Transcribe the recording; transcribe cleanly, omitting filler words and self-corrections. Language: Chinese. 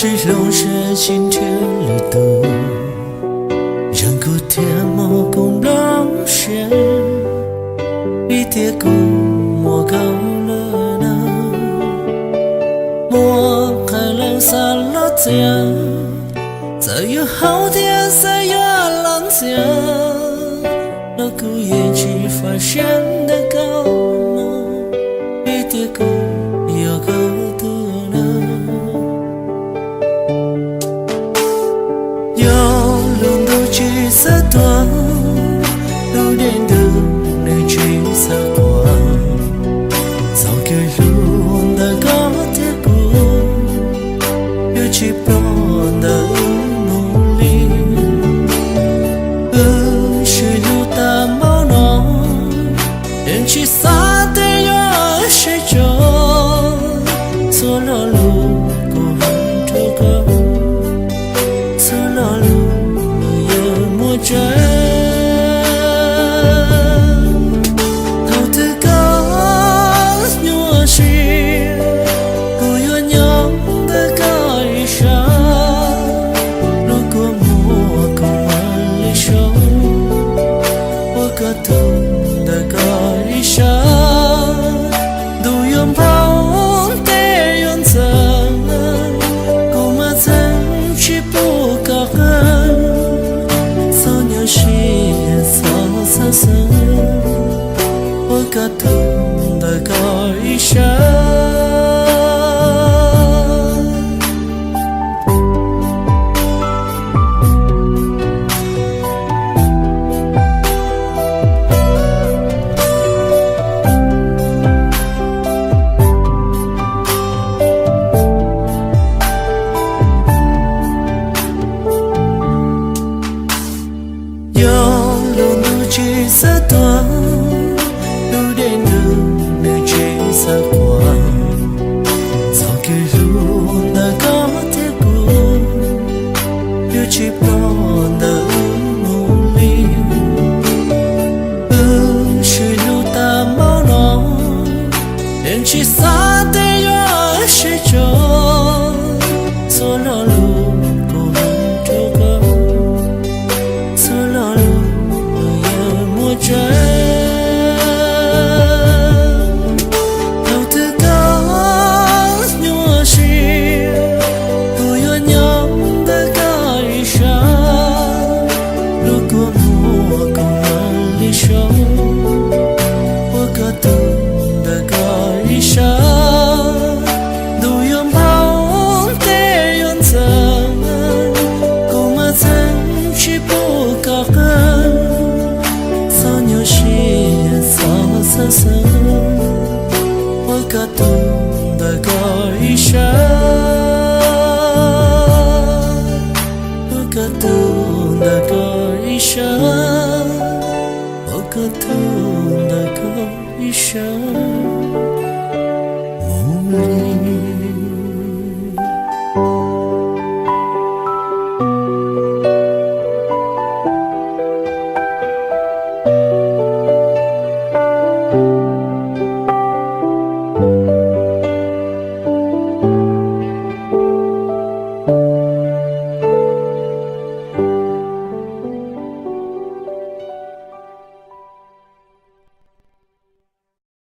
是龙是心天里头，人古天莫共当选，一叠古莫高了呢，莫开冷沙拉家，再有好天再有浪家，那古也去发现的高吗？一叠古有个度呢。去色多，路点的你去色光，早个路的高铁步，又去不的努力，是路大毛囊，人去撒的有谁着，错了路过很多个，错了路。真头的高牛是古有娘的高一生，如果莫够满里手，我个头的高一生，都用跑的用怎，够嘛怎去不高恨。是草草生，我感动的高一生。去色多，路点路你去色光，早个路那高铁步，又去不的努力，是路大毛囊，人去撒的有谁着，错了路过很多个，错了路。真头的高牛是不有娘的高一生，如果莫够满里手，我个懂的高一生，都用跑的用怎，够嘛怎去不高恨。是草草生，我感动的高一生，我感动的高一生，我感动的高一生，梦里。